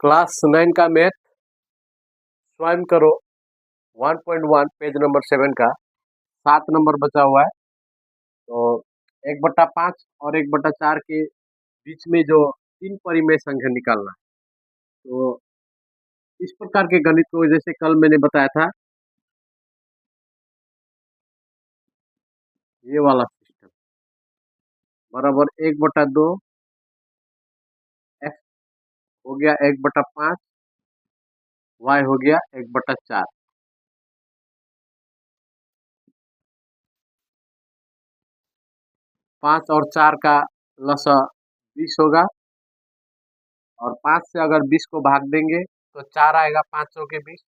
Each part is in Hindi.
क्लास 9 का मैथ स्वयं करो 1.1 पेज नंबर 7 का 7 नंबर बचा हुआ है। तो 1/5 और 1/4 के बीच में जो 3 परिमेय संख्या निकालना है। तो इस प्रकार के गणित को जैसे कल मैंने बताया था, ये वाला सिस्टम बराबर 1/2 एक्स हो गया 1/5, वाई हो गया 1/4। 5 और 4 का लसा 20 होगा और 5 से अगर 20 को भाग देंगे तो 4 आएगा 500 के 20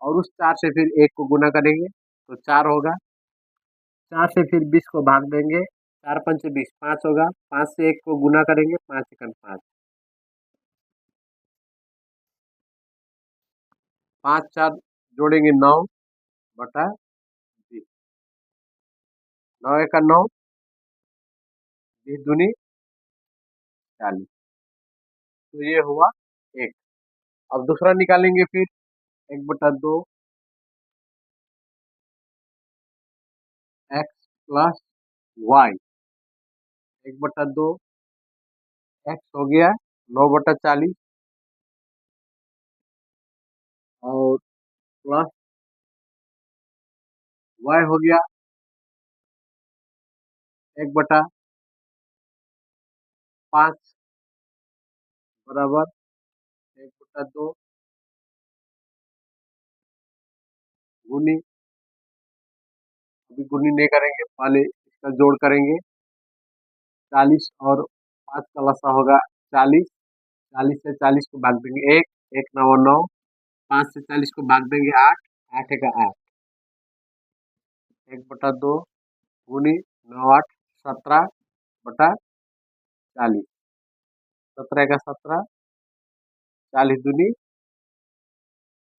और उस 4 से फिर 1 को गुना करेंगे तो 4 होगा। 4 से फिर 20 को भाग देंगे, 4 पंचे 20 5 होगा। 5 से 1 को गुना करेंगे, 5 एकम 5, 5 4 जोड़ेंगे 9/20, 9 एका 9, 20 दूनी 40। तो ये हुआ 1। अब दूसरा निकालेंगे फिर 1/2 एक्स प्लस वाई, 1/2 एक्स हो गया 9/40 और प्लस वाई हो गया 1/5 बराबर 1/2 गुनी, अभी गुनी नहीं करेंगे, पहले इसका जोड़ करेंगे। 40 और 5 का लसा होगा 40, 40 से 40 को भाग देंगे 1, 1 9 9, 5 से 40 को भाग देंगे 8, 8 का 8, 1/2 गुनी 9 8 17/40, 17 का 17, 40 दूनी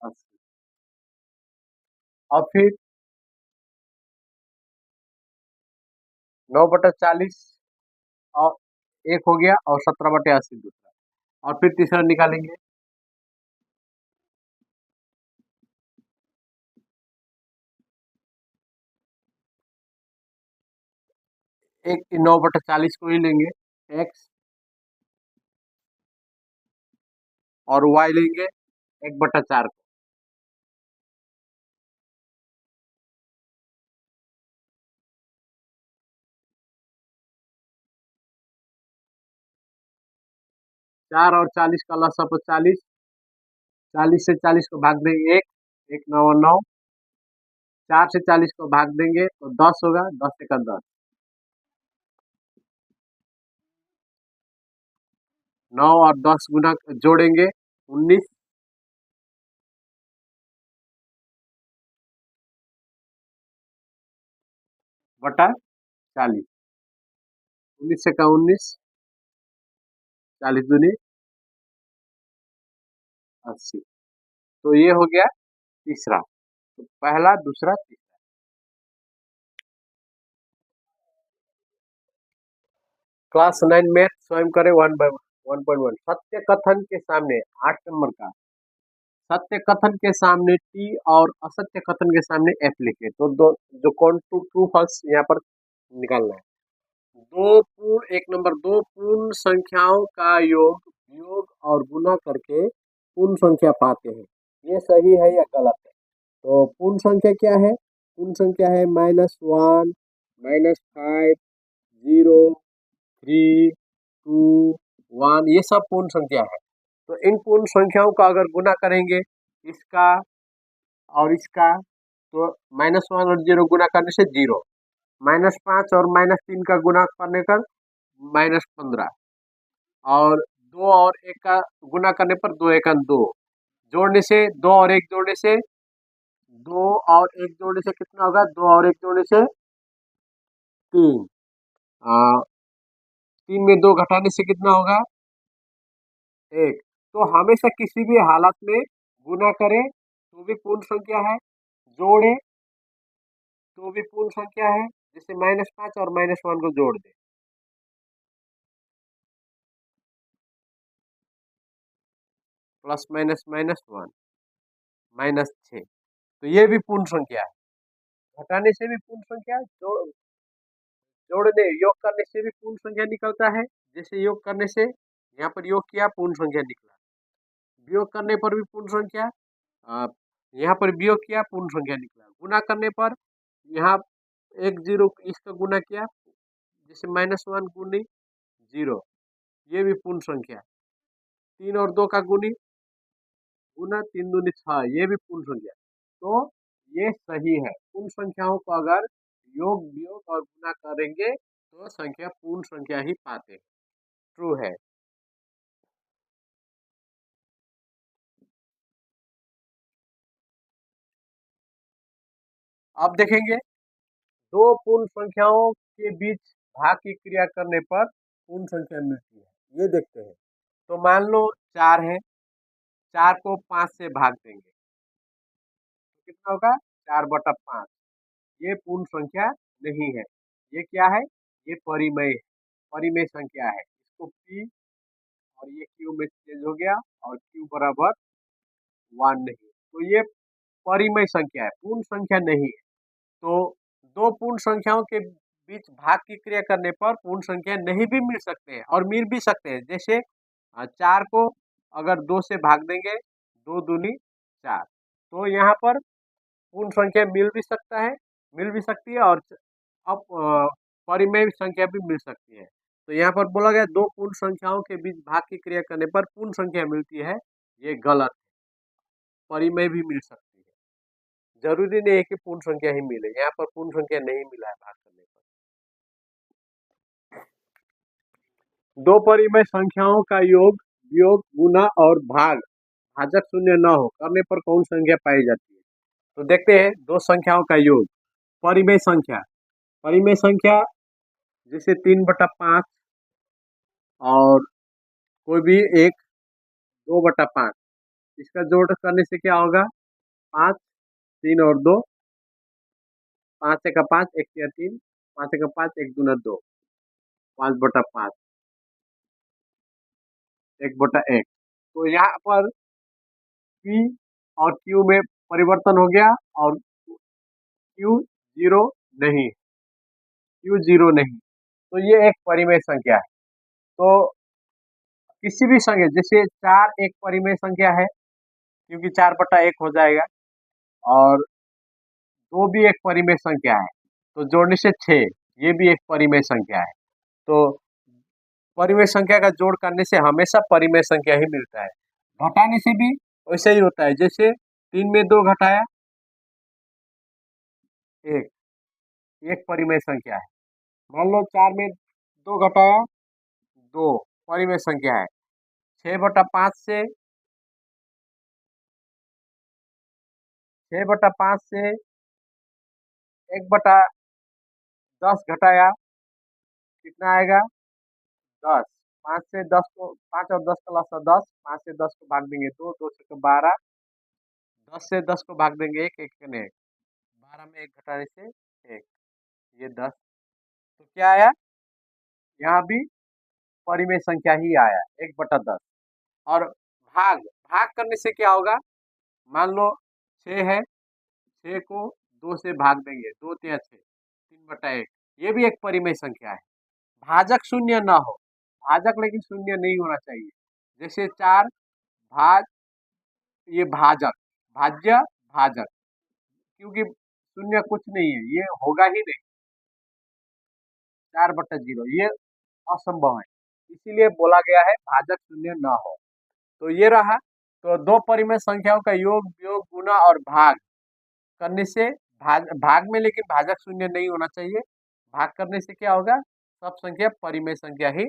80। और फिर 9/40 और 1 हो गया और 17/80 दूसरा, और फिर तीसरा निकालेंगे। एक 9/40 को ही लेंगे एक्स और वाई लेंगे 1/4 को। 4 और 40 का लसा तो 40, 40 से 40 को भाग देंगे 1, 1 9 9, 4 से 40 को भाग देंगे तो 10 होगा, 10 का 10, 9 और 10 गुना जोड़ेंगे 19, बटा 40, 19 से का 19, 40 दूनी 80। तो ये हो गया तीसरा। तो पहला दूसरा तीसरा। क्लास 9 मैथ स्वयं करें 1/1 सत्य कथन के सामने 8 नंबर का सत्य कथन के सामने टी और असत्य कथन के सामने एफ लिखे। तो दो जो कौन ट्रू फॉल्स यहाँ पर निकालना है। एक नंबर, दो पूर्ण संख्याओं का योग योग और गुना करके पूर्ण संख्या पाते हैं, ये सही है या गलत है? तो पूर्ण संख्या क्या है? पूर्ण संख्या है -1, -5, 0, 3, 2, 1, ये सब पूर्ण संख्या है। तो इन पूर्ण संख्याओं का अगर गुना करेंगे इसका और इसका, तो -1 और 0 गुना करने से 0, -5 और -3 का गुना करने पर -15 और 2 और 1 का गुना करने पर 2 1 2, जोड़ने से 2 और 1 जोड़ने से 2 और 1 जोड़ने से कितना होगा? 2 और 1 जोड़ने से 3, 3 में 2 घटाने से कितना होगा? 1। तो हमेशा किसी भी हालत में गुना करें तो भी पूर्ण संख्या है, जोड़े तो भी पूर्ण संख्या है। जैसे -5 और -1 को जोड़ दे, प्लस माइनस माइनस 1 -6। तो ये भी पूर्ण संख्या है। घटाने से भी पूर्ण संख्या, जोड़ने योग करने से भी पूर्ण संख्या निकलता है। जैसे योग करने से यहाँ पर योग किया, पूर्ण संख्या निकला। वियोग करने पर भी पूर्ण संख्या, अ, यहाँ पर वियोग किया, पूर्ण संख्या निकला। गुना करने पर यहाँ एक जीरो इसका गुना किया, जैसे -1 गुनी 0, ये भी पूर्ण संख्या। 3 और 2 का गुना 3 दूनी 6, ये भी पूर्ण संख्या। तो ये सही है। पूर्ण संख्याओं को अगर योग वियोग और गुना करेंगे तो संख्या पूर्ण संख्या ही पाते हैं। ट्रू है। अब देखेंगे दो पूर्ण संख्याओं के बीच भाग की क्रिया करने पर पूर्ण संख्या मिलती है। ये देखते हैं। तो मान लो 4 है, 4 को 5 से भाग देंगे तो कितना होगा? 4/5। ये पूर्ण संख्या नहीं है। ये क्या है? ये परिमेय है, परिमेय संख्या है। इसको पी और ये क्यू में चेंज हो गया और क्यू बराबर 1 नहीं। तो ये परिमेय संख्या है, पूर्ण संख्या नहीं है। तो दो पूर्ण संख्याओं के बीच भाग की क्रिया करने पर पूर्ण संख्या नहीं भी मिल सकते हैं और मिल भी सकते हैं। जैसे 4 को अगर 2 से भाग देंगे, 2 दूनी 4, तो यहाँ पर पूर्ण संख्या मिल भी सकता है, मिल भी सकती है और अब परिमेय संख्या भी मिल सकती है। तो यहाँ पर बोला गया दो पूर्ण संख्याओं के बीच भाग की क्रिया करने पर पूर्ण संख्या मिलती है, ये गलत है। परिमेय भी मिल सकती है, जरूरी नहीं है कि पूर्ण संख्या ही मिले। यहाँ पर पूर्ण संख्या नहीं मिला है भाग करने पर। दो परिमेय संख्याओं का योग वियोग गुना और भाजक शून्य न हो करने पर कौन संख्या पाई जाती है? तो देखते हैं दो संख्याओं का योग। परिमेय संख्या, परिमेय संख्या जैसे 3/5 और कोई भी एक 2/5, इसका जोड़ करने से क्या होगा? 5, 3 और 2, 5 का 5, 1 या 3, 5 का 5, 1 दूना 2, 5/5, 1/1। तो यहाँ पर P और Q में परिवर्तन हो गया और Q जीरो नहीं, Q जीरो नहीं। तो ये एक परिमेय संख्या है। तो किसी भी संख्या, जैसे 4 एक परिमेय संख्या है क्योंकि 4/1 हो जाएगा, और 2 भी एक परिमेय संख्या है, तो जोड़ने से 6, ये भी एक परिमेय संख्या है। तो परिमेय संख्या का जोड़ करने से हमेशा परिमेय संख्या ही मिलता है। घटाने से भी वैसे ही होता है। जैसे 3 में 2 घटाया 1, एक परिमेय संख्या है। मान लो 4 में 2 घटाया 2, परिमेय संख्या है। 6/5 से 1/10 घटाया कितना आएगा? 10। 5 से 10 को, 5 और 10 का लसा 10, 5 से 10 को भाग देंगे 2, 2 से 12, 10 से 10 को भाग देंगे 1, 1 ने 1, 12 में 1 घटाने से 1, ये 10। तो क्या आया? यहाँ भी परिमेय संख्या ही आया, 1/10। और भाग, भाग करने से क्या होगा? मान लो 6 है, 6 को 2 से भाग देंगे, 2 तिया 6, 3/1, ये भी एक परिमेय संख्या है। भाजक शून्य ना हो, भाजक लेकिन शून्य नहीं होना चाहिए। जैसे 4 भाज, ये भाजक, भाज्य भाजक, क्योंकि शून्य कुछ नहीं है, ये होगा ही नहीं। 4/0 ये असंभव है, इसीलिए बोला गया है भाजक शून्य ना हो। तो ये रहा। तो दो परिमेय संख्याओं का योग वियोग गुना और भाग करने से, भाग में लेकिन भाजक शून्य नहीं होना चाहिए। भाग करने से क्या होगा? सब संख्या परिमेय संख्या ही